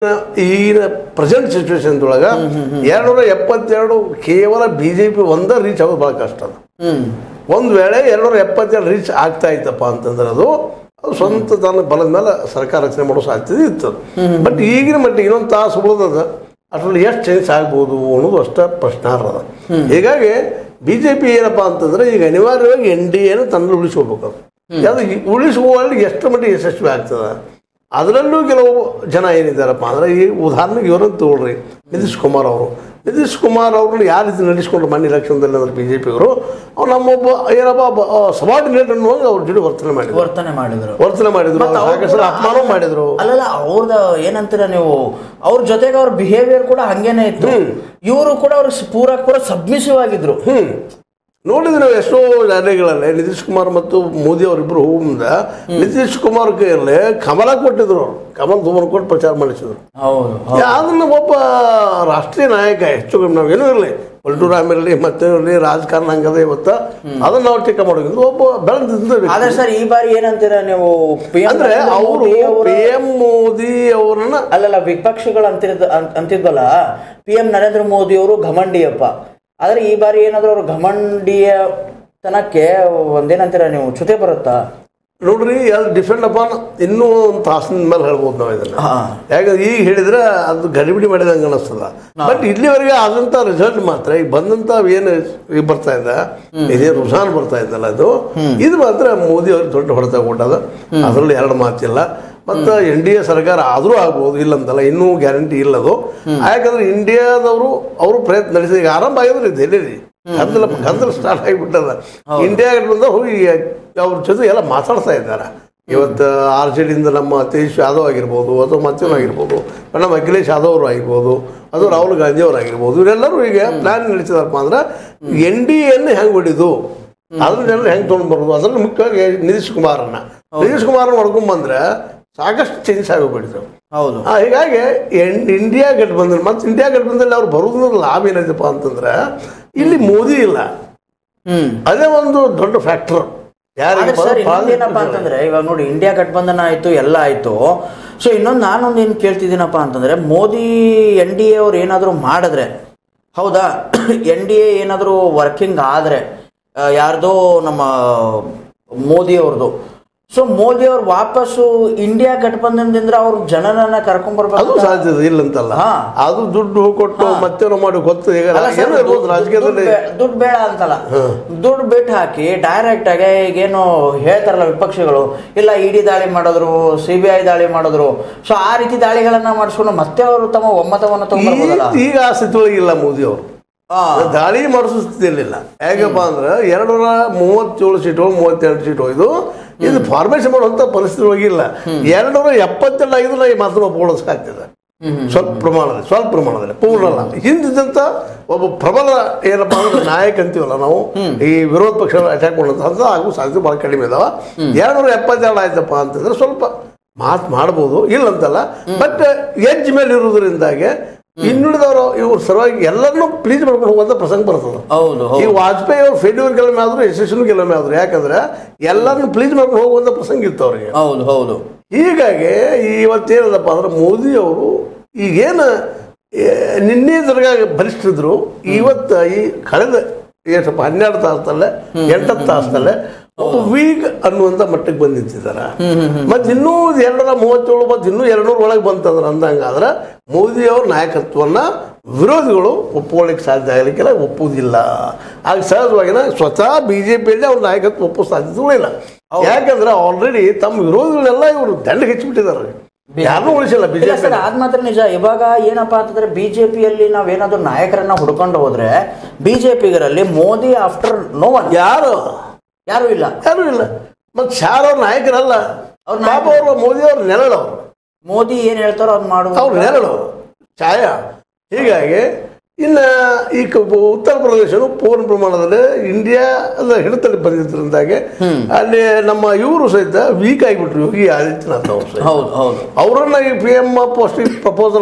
ಈಗಿನ ಪ್ರೆಸೆಂಟ್ ಸಿಚುವೇಶನ್ದೊಳಗ 272 ಕೇವಲ ಬಿಜೆಪಿ ಒಂದ ರೀಚ್ ಆಗೋದು ಬಹಳ ಕಷ್ಟ ಅದು. ಒಂದು ವೇಳೆ 272 ರೀಚ್ ಆಗ್ತಾ ಇತ್ತಪ್ಪ ಅಂತಂದ್ರೆ ಅದು ಸ್ವಂತ ತನ್ನ ಬಲದ ಮೇಲೆ ಸರ್ಕಾರ ರಚನೆ ಮಾಡೋ ಸಾಧ್ಯತೆ ಇತ್ತು. ಬಟ್ ಈಗಿನ ಮಟ್ಟಿಗೆ ಇನ್ನೊಂದು ತಾಸು ಉಳಿದದ ಅದ್ರಲ್ಲಿ ಎಷ್ಟು ಚೇಂಜ್ ಆಗ್ಬೋದು ಅನ್ನೋದು ಅಷ್ಟ ಪ್ರಶ್ನಾರ್ಹ ಅದ. ಹೀಗಾಗಿ ಬಿಜೆಪಿ ಏನಪ್ಪಾ ಅಂತಂದ್ರೆ ಈಗ ಅನಿವಾರ್ಯವಾಗಿ NDA ತನ್ನ ಉಳಿಸ್ಕೋಬೇಕು. ಅದು ಉಳಿಸುವಲ್ಲಿ ಎಷ್ಟು ಮಟ್ಟಿಗೆ ಯಶಸ್ವಿ ಆಗ್ತದೆ. ಅದರಲ್ಲೂ ಕೆಲವು ಜನ ಏನಿದ್ದಾರಪ್ಪ ಅಂದರೆ ಈ ಉದಾಹರಣೆಗೆ ಇವರನ್ನು ತಗೊಳ್ರಿ, ನಿತೀಶ್ ಕುಮಾರ್ ಅವರು. ನಿತೀಶ್ ಕುಮಾರ್ ಅವ್ರನ್ನ ಯಾವ ರೀತಿ ನಡೆಸ್ಕೊಂಡ್ರು ಮೊನ್ನೆ ಎಲೆಕ್ಷನ್ದಲ್ಲಿ ಅಂದ್ರೆ ಬಿಜೆಪಿಯವರು ಅವ್ರು ನಮ್ಮೊಬ್ಬ ಏನಪ್ಪ ಸಬಾರ್ಡಿನೇಟ್ ಅನ್ನುವಾಗ ಅವ್ರ ಜೊತೆ ವರ್ತನೆ ಮಾಡಿದ್ರು ಸಾಕಷ್ಟು ಅಪಮಾನ ಮಾಡಿದ್ರು. ಅಲ್ಲಲ್ಲ ಅವ್ರದ ಏನಂತೀರ ನೀವು, ಅವ್ರ ಜೊತೆಗೆ ಅವ್ರ ಬಿಹೇವಿಯರ್ ಕೂಡ ಹಂಗೇನೆ ಇತ್ತು. ಇವರು ಕೂಡ ಅವ್ರ ಪೂರ ಸಬ್ಮಿಸಿವ್ ಆಗಿದ್ರು. ನೋಡಿದ್ರೆ ನಾವು ಎಷ್ಟೋ ಜಾರಿಗಳಲ್ಲಿ ನಿತೀಶ್ ಕುಮಾರ್ ಮತ್ತು ಮೋದಿ ಅವರಿಬ್ಬರು ಮುಂದ ನಿತೀಶ್ ಕುಮಾರ್ ಕೈಯಲ್ಲಿ ಕಮಲ ಕೊಟ್ಟಿದ್ರು. ಅವರು ಕಮಲ ಸುಮಾರು ಕೊಟ್ಟು ಪ್ರಚಾರ ಮಾಡಿಸಿದ್ರು. ಅದನ್ನ ಒಬ್ಬ ರಾಷ್ಟ್ರೀಯ ನಾಯಕ ಹೆಚ್ಚು ನಾವೇನೂ ಇರಲಿ, ಪಲ್ಟೂರಾಮ್ ಇರಲಿ ಮತ್ತೇನಿರಲಿ, ರಾಜಕಾರಣ ಹಂಗದ ಇವತ್ತು ಅದನ್ನ ನಾವು ಟೀಕೆ ಮಾಡೋದು ಒಬ್ಬ ಬೆಳೆದ. ಸರ್ ಈ ಬಾರಿ ಏನಂತೀರ ನೀವು, ಅಂದ್ರೆ ಅವರು PM ಮೋದಿ ಅವರನ್ನ ಅಲ್ಲಲ್ಲ ವಿಪಕ್ಷಗಳು ಅಂತಿದ್ವಲ್ಲ, PM ನರೇಂದ್ರ ಮೋದಿ ಅವರು ಘಮಂಡಿಯಪ್ಪ. ಆದ್ರೆ ಈ ಬಾರಿ ಏನಾದ್ರು ಅವ್ರು ಘಮಂಡಿಯ ತನಕ್ಕೆ ಒಂದೇನಂತೀರ ನೀವು, ಚ್ಯುತಿ ಬರುತ್ತಾ? ನೋಡ್ರಿ, ಅದು ಡಿಫೆಂಡ್ ಅಪಾನ್ ಇನ್ನೂ ಒಂದು ತಾಸಿನ ಮೇಲೆ ಹೇಳ್ಬೋದು ನಾವು ಇದನ್ನ. ಯಾಕಂದ್ರೆ ಈಗ ಹೇಳಿದ್ರೆ ಅದು ಗಡಿಬಿಡಿ ಮಾಡಿದಂಗೆ ಅನಿಸ್ತದ. ಬಟ್ ಇಲ್ಲಿವರೆಗೆ ಆದಂತ ರಿಸಲ್ಟ್ ಮಾತ್ರ ಈಗ ಬಂದಂತ ಏನು ಬರ್ತಾ ಇದೆ, ಇದೇ ರುಜಾನ್ ಬರ್ತಾ ಇದ್ದಲ್ಲ ಇದು ಮಾತ್ರ ಮೋದಿ ಅವ್ರಿಗೆ ದೊಡ್ಡ ಹೊಡೆತ ಕೊಟ್ಟದ. ಅದರಲ್ಲಿ ಎರಡು ಮಾತಿಲ್ಲ. ಮತ್ತು NDA ಸರ್ಕಾರ ಆದರೂ ಆಗ್ಬೋದು, ಇಲ್ಲಂತಲ್ಲ, ಇನ್ನೂ ಗ್ಯಾರಂಟಿ ಇಲ್ಲದು. ಯಾಕಂದ್ರೆ ಇಂಡಿಯಾದವರು ಅವರು ಪ್ರಯತ್ನ ನಡೆಸಿ ಈಗ ಆರಂಭ ಆಗಿದ್ರೆ ದೆಹಲಿ ಗದ್ದಲ ಸ್ಟಾರ್ಟ್ ಆಗಿಬಿಟ್ಟದ. ಇಂಡಿಯಾ ಬಂದವರು ಹೋಗಿ ಅವ್ರ ಜೊತೆ ಎಲ್ಲ ಮಾತಾಡ್ತಾ ಇದ್ದಾರೆ. ಇವತ್ತು RJD ನಮ್ಮ ತೇಜ್ ಯಾದವ್ ಆಗಿರ್ಬೋದು, ಅಥವಾ ಮತ್ತೇನಾಗಿರ್ಬೋದು, ನಮ್ಮ ಅಖಿಲೇಶ್ ಯಾದವ್ ಅವರು ಆಗಿರ್ಬೋದು, ಅದು ರಾಹುಲ್ ಗಾಂಧಿ ಅವರು ಆಗಿರ್ಬೋದು, ಇವರೆಲ್ಲರೂ ಈಗ ಪ್ಲಾನ್ ನಡೆಸಿದಾರಪ್ಪ ಅಂದ್ರೆ NDA ಹೆಂಗೆ ಹೊಡಿದು ಅದ್ರ ಜನರು ಹೆಂಗೆ ತೊಗೊಂಡು ಬರೋದು. ಅದ್ರಲ್ಲಿ ಮುಖ್ಯವಾಗಿ ನಿತೀಶ್ ಕುಮಾರನ್ನ ಹೊಡ್ಕೊಂಡ್ಬಂದ್ರೆ ಸಾಕಷ್ಟು ಚೇಂಜಸ್ ಆಗೋಗ್ಬಿಡ್ತು. ಹೀಗಾಗಿ ಇಂಡಿಯಾ ಗಠಬಂಧನ್ ಮತ್ತು ಇಂಡಿಯಾ ಗಠಬಂಧನಲ್ಲಿ ಅವ್ರು ಬರೋದ್ರ ಲಾಭ ಏನಾಯ್ತಪ್ಪ ಅಂತಂದ್ರೆ ಇಲ್ಲಿ ಮೋದಿ ಇಲ್ಲ, ಅದೇ ಒಂದು ದೊಡ್ಡ ಫ್ಯಾಕ್ಟರ್. ಏನಪ್ಪಾ ಅಂತಂದ್ರೆ ಇವಾಗ ನೋಡಿ, ಇಂಡಿಯಾ ಗಠಬಂಧನ ಆಯ್ತು, ಎಲ್ಲ ಆಯ್ತು. ಸೊ ಇನ್ನೊಂದು ನಾನೊಂದು ಏನು ಕೇಳ್ತಿದ್ದೀನಪ್ಪ ಅಂತಂದ್ರೆ, ಮೋದಿ NDA ಅವ್ರು ಏನಾದ್ರು ಮಾಡಿದ್ರೆ, ಹೌದಾ, NDA ಏನಾದ್ರು ವರ್ಕಿಂಗ್ ಆದ್ರೆ ಯಾರ್ದೋ ನಮ್ಮ ಮೋದಿ ಅವ್ರದ್ದು, ಸೊ ಮೋದಿ ಅವ್ರು ವಾಪಸ್ಸು ಇಂಡಿಯಾ ಗಠಬಂಧನದಿಂದ ಅವ್ರ ಜನರನ್ನ ಕರ್ಕೊಂಡ್ ಬರ್ಬೇಕು. ಅದು ಸಾಧ್ಯತೆ ಇಲ್ಲಂತಲ್ಲ, ಅದು ದುಡ್ಡು ಕೊಟ್ಟು ಮತ್ತೇನೋ ಮಾಡಿ ಗೊತ್ತು. ರಾಜಕೀಯದಲ್ಲಿ ದುಡ್ಡು ಬೇಡ ಅಂತಲ್ಲ, ದುಡ್ಡು ಬಿಟ್ಟು ಹಾಕಿ ಡೈರೆಕ್ಟ್ ಆಗಿ ಈಗೇನು ಹೇಳ್ತಾರಲ್ಲ ವಿಪಕ್ಷಗಳು, ಇಲ್ಲ ED ದಾಳಿ ಮಾಡಿದ್ರು, CBI ದಾಳಿ ಮಾಡಿದ್ರು, ಸೊ ಆ ರೀತಿ ದಾಳಿಗಳನ್ನ ಮಾಡಿಸ್ಕೊಂಡು ಮತ್ತೆ ಅವರು ತಮ್ಮ ಒಮ್ಮತವನ್ನು ತಗೊಂಡ್ಬರ್ಬೋದಲ್ಲ. ಈಗ ಆ ಸ್ಥಿತಿಯೊಳಗೆ ಇಲ್ಲ ಮೋದಿ ಅವರು, ದಾಳಿ ಮಾಡಿಸೋ ಸ್ಥಿತಿಯಲ್ಲಿಲ್ಲ. ಹೇಗಪ್ಪ ಅಂದ್ರೆ 237 ಸೀಟು 32 ಸೀಟು ಇದು ಫಾರ್ಮೇಶನ್ ಮಾಡುವಂತ ಪರಿಸ್ಥಿತಿ ಹೋಗಿಲ್ಲ. 272 ಆಗಿದ್ರೆ ಈ ಮಾತ್ರ ಒಪ್ಪಿಕೊಳ್ಳೋದಕ್ಕಾಗ್ತದೆ ಸ್ವಲ್ಪ ಪ್ರಮಾಣದಲ್ಲಿ, ಪೂರ್ಣ ಅಲ್ಲ. ಹಿಂದಿದ್ದಂತ ಒಬ್ಬ ಪ್ರಬಲ ಏನಪ್ಪಾ ಅಂದ್ರೆ ನಾಯಕ ಅಂತೀವಲ್ಲ ನಾವು, ಈ ವಿರೋಧ ಪಕ್ಷ ಅಟ್ಯಾಕ್ ಮಾಡುವಂತ ಆಗೋ ಸಾಧ್ಯತೆ ಬಹಳ ಕಡಿಮೆ ಇದಾವ. 272 ಆಯ್ತಪ್ಪ ಅಂತಂದ್ರೆ ಸ್ವಲ್ಪ ಮಾತು ಮಾಡ್ಬೋದು, ಇಲ್ಲಂತಲ್ಲ. ಬಟ್ ಎಡ್ಜ್ ಮೇಲೆ ಇರೋದ್ರಿಂದಾಗೆ ಇನ್ನುಳಿದವರು ಇವ್ರ ಸಲುವಾಗಿ ಎಲ್ಲರನ್ನೂ ಪ್ಲೀಸ್ ಮಾಡ್ಕೊಂಡು ಹೋಗುವಂತ ಪ್ರಸಂಗ ಬರ್ತದೆ. ಈ ವಾಜಪೇಯಿ ಅವ್ರು ಫೇಲ್ಯೂರ್ ಕೆಲವೊಮ್ಮೆ ಆದ್ರು, ಯಶಸ್ವಿನೂ ಕೆಲವೊಮ್ಮೆ ಆದ್ರು. ಯಾಕಂದ್ರೆ ಎಲ್ಲರನ್ನೂ ಪ್ಲೀಸ್ ಮಾಡ್ಕೊಂಡು ಹೋಗುವಂತ ಪ್ರಸಂಗ ಇತ್ತು ಅವ್ರಿಗೆ. ಹೀಗಾಗಿ ಇವತ್ತೇನದಪ್ಪ ಅಂದ್ರೆ ಮೋದಿ ಅವರು ಈಗೇನು ನಿನ್ನೆ ತರಗ ಬಲಿಷ್ಠಿದ್ರು, ಇವತ್ತು ಈ ಕಳೆದ ಸ್ವಲ್ಪ 12 ತಾಸದಲ್ಲೇ 8 ತಾಸದಲ್ಲೇ ವೀಕ್ ಅನ್ನುವಂಥ ಮಟ್ಟಕ್ಕೆ ಬಂದು ನಿಂತಿದ್ದಾರೆ. ಮತ್ತೆ ಇನ್ನೂ 237 ಮತ್ತು ಇನ್ನೂ 200 ಒಳಗೆ ಬಂತಂದ್ರೆ ಅಂದಂಗಾದ್ರೆ ಮೋದಿ ಅವ್ರ ನಾಯಕತ್ವನ್ನ ವಿರೋಧಿಗಳು ಒಪ್ಕೊಳ್ಳಿಕ್ಕೆ ಸಾಧ್ಯ ಆಗಲಿಕ್ಕೆಲ್ಲ ಒಪ್ಪುವುದಿಲ್ಲ. ಆಗ ಸಹಜವಾಗಿನ ಸ್ವತಃ BJPಯಲ್ಲಿ ಅವ್ರ ನಾಯಕತ್ವ ಒಪ್ಪೋ ಸಾಧ್ಯತೆಗಳು ಇಲ್ಲ. ಯಾಕಂದ್ರೆ ಆಲ್ರೆಡಿ ತಮ್ಮ ವಿರೋಧಿಗಳೆಲ್ಲ ಇವರು ದಂಡಕ್ಕೆ ಹೆಚ್ಚಿಬಿಟ್ಟಿದ್ದಾರೆ, ಯಾರನ್ನೂ ಉಳಿಸಿಲ್ಲ ಬಿಜೆಪಿ. ಅದ್ ಮಾತ್ರ ನಿಜ. ಇವಾಗ ಏನಪ್ಪಾ ಅಂತಂದ್ರೆ BJPಯಲ್ಲಿ ನಾವೇನಾದ್ರು ನಾಯಕರನ್ನ ಹುಡ್ಕೊಂಡು ಹೋದ್ರೆ BJPಗರಲ್ಲಿ ಮೋದಿ ಆಫ್ಟರ್ ನೋ ಒನ್, ಯಾರು ಇಲ್ಲ. ಮತ್ತೆ ಶಾರ್ ಅವ್ರ ನಾಯಕರಲ್ಲ, ಅವ್ರ ಮೋದಿ ಅವ್ರ ನೆರಳು. ಅವರು ಮೋದಿ ಏನ್ ಹೇಳ್ತಾರೋ ಅವ್ರು ಮಾಡುವ ಅವ್ರ ನೆರಳು ಛಾಯಾ. ಹೀಗಾಗಿ ಇನ್ನು ಈ ಉತ್ತರ ಪ್ರದೇಶನು ಪೂರ್ಣ ಪ್ರಮಾಣದಲ್ಲಿ ಇಂಡಿಯಾದ ಹಿಡಿತಲ್ಲಿ ಬಂದಿದ್ದರಿಂದಾಗೆ ಅಲ್ಲಿ ನಮ್ಮ ಇವರು ಸಹಿತ ವೀಕ್ ಆಗಿಬಿಟ್ರು, ಯೋಗಿ ಆದಿತ್ಯನಾಥ್ ಅವರು. ಅವರನ್ನ ಈ PM ಪೋಸ್ಟ್ ಪ್ರಪೋಸಲ್